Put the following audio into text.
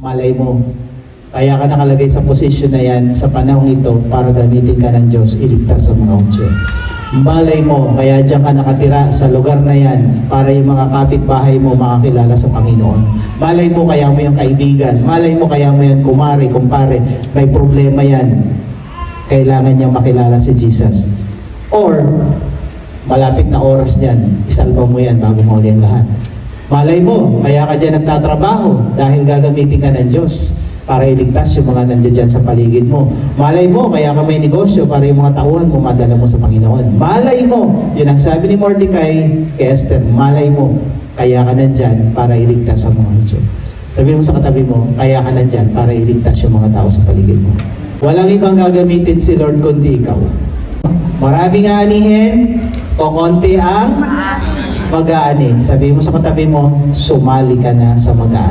Malay mo, kaya ka nakalagay sa posisyon na yan sa panahong ito para gamitin ka ng Diyos, iligtas sa mga utyo. Malay mo, kaya diyan ka nakatira sa lugar na yan para yung mga kapitbahay mo makakilala sa Panginoon. Malay mo, kaya mo yung kaibigan. Malay mo, kaya mo yan kumare, kumpare. May problema yan. Kailangan niya makilala si Jesus. Or, malapit na oras niyan, isalba mo yan bago mahuli ang lahat. Malay mo, kaya ka dyan nagtatrabaho dahil gagamitin ka ng Diyos para iligtas yung mga nandiyan dyan sa paligid mo. Malay mo, kaya ka may negosyo para yung mga tauhan mo madala mo sa Panginoon. Malay mo, yun ang sabi ni Mordecai kay Esther, malay mo, kaya ka nandyan para iligtas ang mga Diyos. Sabi mo sa katabi mo, kaya ka nandyan para iligtas yung mga tao sa paligid mo. Walang ibang gagamitin si Lord kundi ikaw. Maraming aanihin, o konti ang mag-aani. Sabi mo sa katabi mo, sumali ka na sa mag-aani.